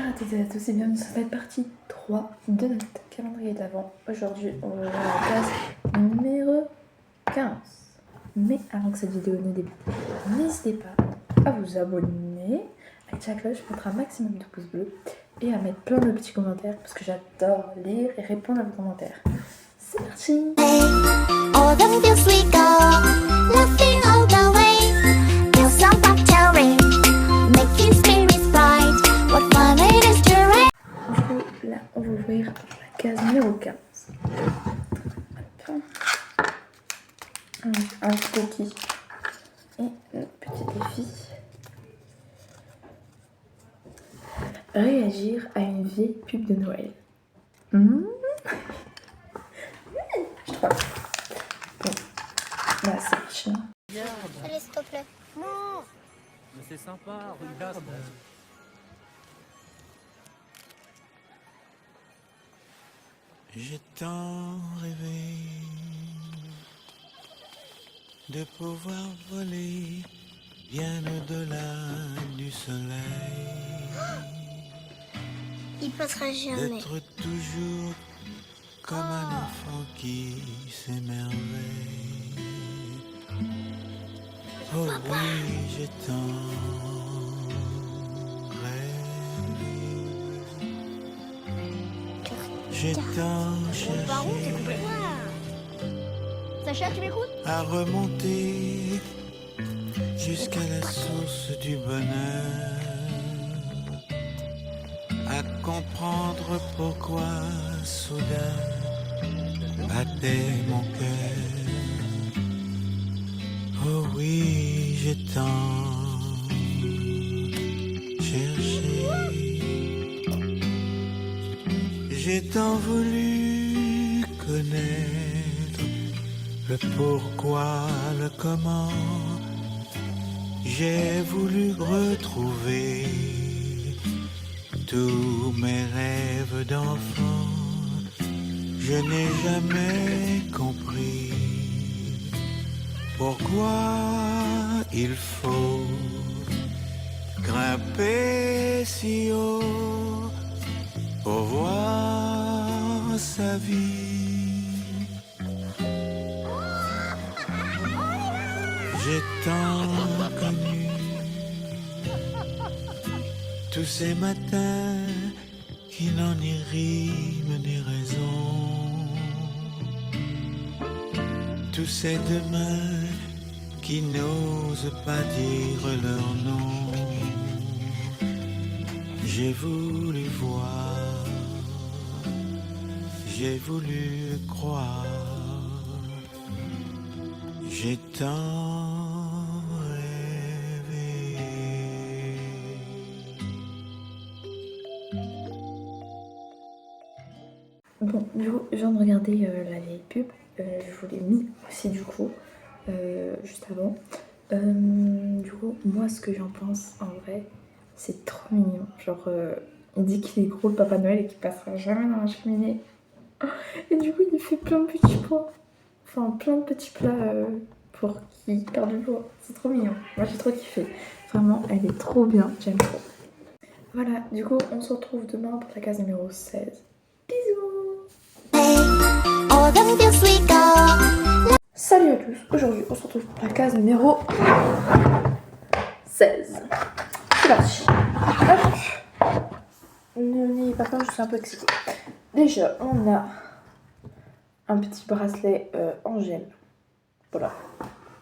Bonjour à toutes et à tous et bienvenue sur cette partie 3 de notre calendrier de l'Avent. Aujourd'hui, on va voir la case numéro 15. Mais avant que cette vidéo ne débute, n'hésitez pas à vous abonner, à activer la cloche pour mettre un maximum de pouces bleus et à mettre plein de petits commentaires parce que j'adore lire et répondre à vos commentaires. C'est parti! All the fields we go, laughing all the way. Tales of victory, making spirits bright. What fun it is to ride. Du coup, là, on va ouvrir la case numéro 15. Hop. Un cookie et un petit défi. Réagir à une vieille pub de Noël. Je crois. Bon. Là, c'est chien. Allez, s'il te plaît. Non. Mais c'est sympa, regarde. J'ai tant rêvé de pouvoir voler bien au-delà du soleil, Il passera jamais. d'être toujours comme un enfant qui s'émerveille. Oh oui, j'ai tant rêvé, j'ai tant cherché Sacha, tu m'écoutes? à remonter jusqu'à la source du bonheur, à comprendre pourquoi soudain battait mon cœur. Oh oui, j'ai tant cherché, j'ai tant voulu connaître le pourquoi, le comment. J'ai voulu retrouver tous mes rêves d'enfant. Je n'ai jamais compris pourquoi il faut grimper si haut pour voir sa vie. J'ai tant connu tous ces matins qui n'ont ni rime ni raison, tous ces demain qui n'osent pas dire leur nom. J'ai voulu voir, j'ai voulu croire, j'ai tant rêvé. Bon, du coup, je viens de regarder la vieille pub. Je vous l'ai mis aussi du coup, juste avant. Du coup, moi ce que j'en pense en vrai, c'est trop mignon. Genre, il dit qu'il est gros le Papa Noël et qu'il passera jamais dans la cheminée. Et du coup, il fait plein de petits pois. Enfin, plein de petits plats pour qu'il perde du poids. C'est trop mignon. Moi j'ai trop kiffé. Vraiment, elle est trop bien. J'aime trop. Voilà, du coup, on se retrouve demain pour la case numéro 16. Bisous! All the fields we go. Salut à tous, aujourd'hui on se retrouve pour la case numéro 16. C'est parti. Hop. Par contre je suis un peu excitée. Déjà on a un petit bracelet en gemme. Voilà,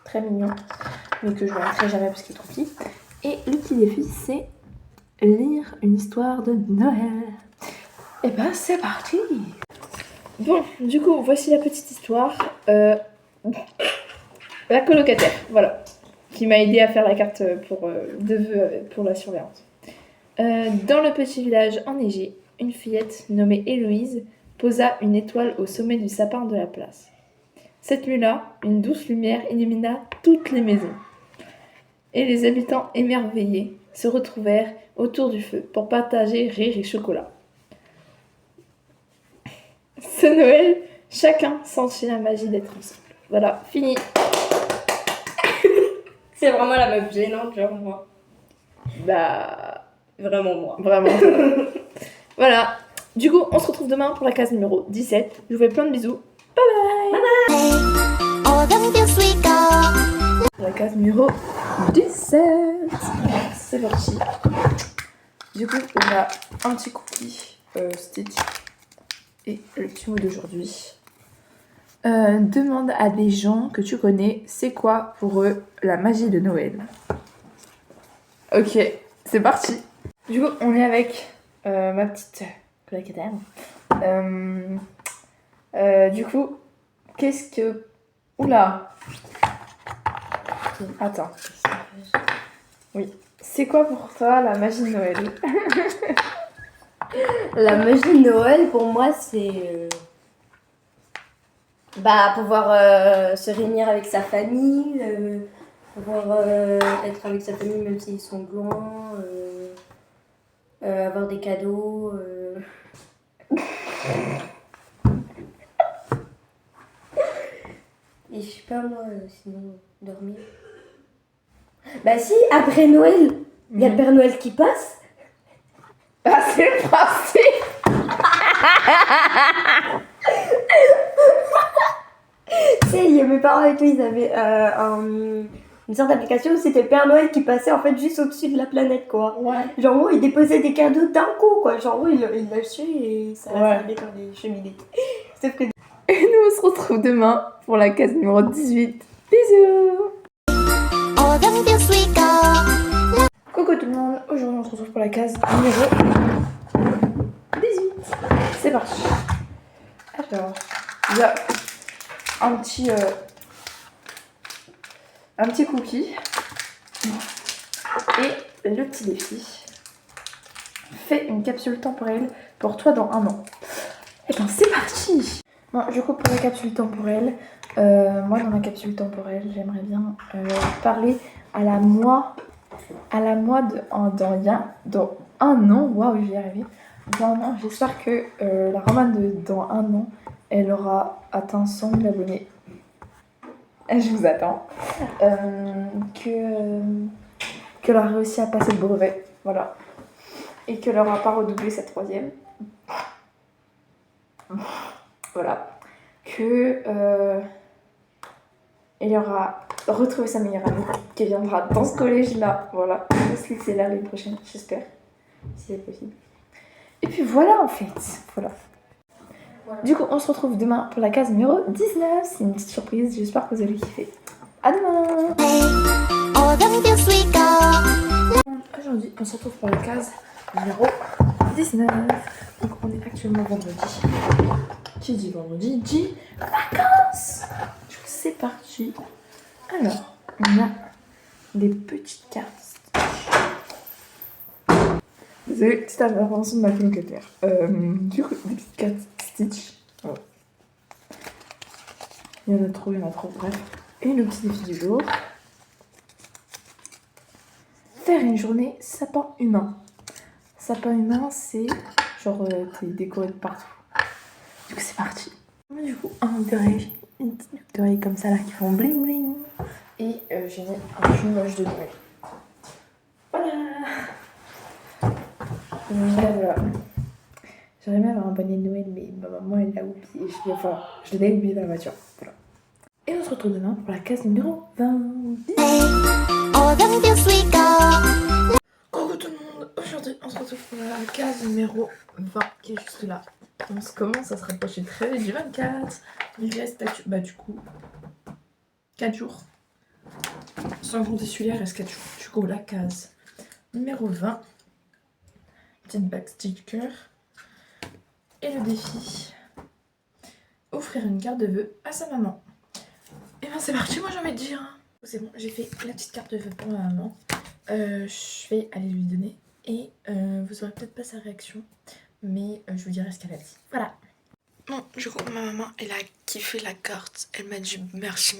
très mignon, mais que je ne mettrai jamais parce qu'il est trop petit. Et le petit défi c'est lire une histoire de Noël. Et ben c'est parti. Bon, du coup voici la petite histoire. La colocataire, voilà, qui m'a aidé à faire la carte de vœux pour la surveillance. Dans le petit village enneigé, une fillette nommée Héloïse posa une étoile au sommet du sapin de la place. Cette nuit-là, une douce lumière illumina toutes les maisons. Et les habitants émerveillés se retrouvèrent autour du feu pour partager rire et chocolat. Ce Noël, chacun sentit la magie d'être ensemble. Voilà, fini. C'est vraiment la meuf gênante, genre moi. Bah, vraiment moi. Vraiment. Voilà. Du coup, on se retrouve demain pour la case numéro 17. Je vous fais plein de bisous. Bye bye. All them feels we go. La case numéro 17. C'est parti. Du coup, on a un petit cookie Stitch. Et le petit mot d'aujourd'hui. Demande à des gens que tu connais, c'est quoi pour eux la magie de Noël? Ok, c'est parti. Du coup, on est avec ma petite colocataire. Du coup, qu'est-ce que... Oula. Attends. Oui. C'est quoi pour toi la magie de Noël? La magie de Noël, pour moi, c'est pouvoir se réunir avec sa famille, pouvoir être avec sa famille même s'ils sont loin, avoir des cadeaux. Et je sais pas moi, sinon dormir. Bah si, après Noël, il y a le Père Noël qui passe. Ah, c'est le principe. Tu sais, il y a mes parents et tout, ils avaient une sorte d'application où c'était le Père Noël qui passait en fait juste au-dessus de la planète, quoi. Ouais. Genre, en gros, il déposait des cadeaux d'un coup, quoi. Genre, en gros, il lâchait et ça Ouais. allait dans les cheminées. Sauf que... Et nous, on se retrouve demain pour la case numéro 18. Bisous. All them feels we go. Coucou tout le monde. Aujourd'hui, on se retrouve pour la case numéro 18. C'est parti. Alors, il y a un petit cookie. Et le petit défi. Fais une capsule temporelle pour toi dans un an. Et ben c'est parti. Bon, du coup, pour la capsule temporelle, moi dans ma capsule temporelle, j'aimerais bien parler à la moi dans un an. Waouh, je vais y arriver. Dans un an, j'espère que la Romane dans un an, elle aura atteint 100 000 abonnés. Je vous attends. Qu'elle aura réussi à passer le brevet, voilà. Et qu'elle n'aura pas redoublé sa 3e. Voilà. Elle aura retrouvé sa meilleure amie, qu'elle viendra dans ce collège-là. Voilà. Parce que c'est l'année prochaine, j'espère. Si c'est possible. Et puis voilà, en fait. Voilà. Du coup, on se retrouve demain pour la case numéro 19. C'est une petite surprise, j'espère que vous allez kiffer. À demain. All them feels we go. Aujourd'hui, on se retrouve pour la case numéro 19. Donc, on est actuellement vendredi. Qui dit vendredi dit vacances. Du coup, c'est parti. Alors, on a des petites cartes. Désolée, petite intervention de ma colocataire. Du coup, des petites cartes Stitch. Oh. Il y en a trop, bref. Et le petit défi du jour. Faire une journée sapin humain. Sapin humain, c'est genre t'es décoré de partout. Du coup, c'est parti. Du coup, une petite boucle d'oreille comme ça là qui font bling bling. Et j'ai mis un plumage de Noël. Voilà. Voilà. J'aurais aimé avoir un bonnet de Noël, mais ma maman elle l'a oublié. Je l'ai oublié dans la voiture. Voilà. Et on se retrouve demain pour la case numéro 20. All them feels we go. Coucou tout le monde. Aujourd'hui, on se retrouve pour la case numéro 20 qui est juste là. On se commence à se rapprocher très vite du 24. Il reste du coup 4 jours. Sans compter celui-là, il reste 4 jours. Du coup, la case numéro 20. Petite bague sticker. Et le défi. Offrir une carte de vœux à sa maman. Et ben c'est parti, moi j'ai envie de dire. C'est bon, j'ai fait la petite carte de vœux pour ma maman. Je vais aller lui donner. Et vous aurez peut-être pas sa réaction. Mais je vous dirai ce qu'elle a dit. Voilà. Bon, du coup, ma maman, elle a kiffé la carte. Elle m'a dit merci.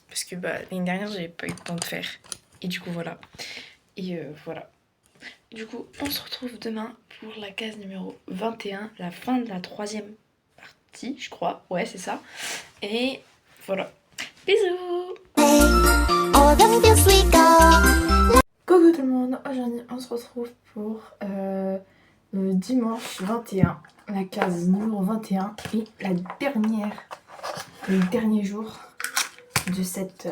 Parce que l'année dernière, j'avais pas eu le temps de faire. Et du coup, voilà. Et voilà. Du coup, on se retrouve demain pour la case numéro 21. La fin de la 3e partie, je crois. Ouais, c'est ça. Et voilà. Bisous. All them feels we go. Coucou tout le monde. Aujourd'hui, on se retrouve pour le dimanche 21, la case numéro 21 et le dernier jour de cette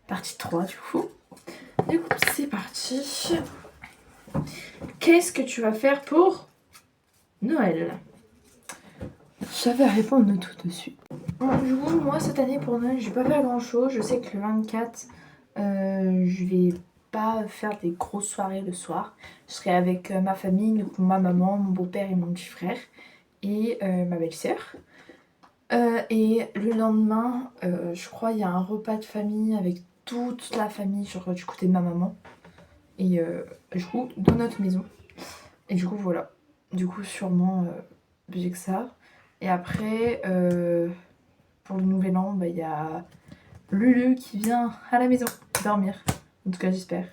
partie 3 du coup. Du coup, c'est parti. Qu'est-ce que tu vas faire pour Noël? J'avais à répondre tout de suite. Bon, du coup, moi cette année pour Noël, je vais pas faire grand chose. Je sais que le 24, je vais pas faire des grosses soirées le soir. Je serai avec ma famille, donc ma maman, mon beau-père et mon petit frère et ma belle-sœur. Et le lendemain, je crois il y a un repas de famille avec toute la famille, genre du côté de ma maman. Et du coup, dans notre maison. Et du coup, voilà. Du coup, sûrement, j'ai que ça. Et après, pour le nouvel an, bah, y a Lulu qui vient à la maison dormir. En tout cas, j'espère.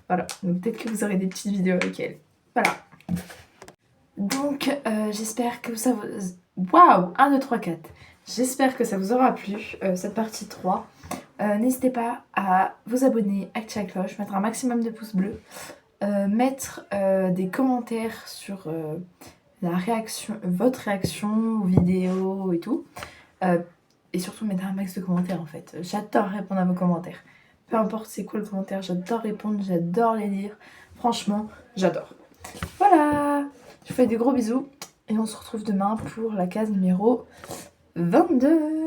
Voilà. Donc peut-être que vous aurez des petites vidéos avec elle. Voilà. Donc, j'espère que ça vous... Waouh 1, 2, 3, 4. J'espère que ça vous aura plu, cette partie 3. N'hésitez pas à vous abonner, activer la cloche, mettre un maximum de pouces bleus, mettre des commentaires sur votre réaction aux vidéos et tout. Et surtout mettre un max de commentaires en fait. J'adore répondre à vos commentaires. Peu importe c'est quoi le commentaire, j'adore répondre, j'adore les lire. Franchement, j'adore. Voilà, je vous fais des gros bisous et on se retrouve demain pour la case numéro 22.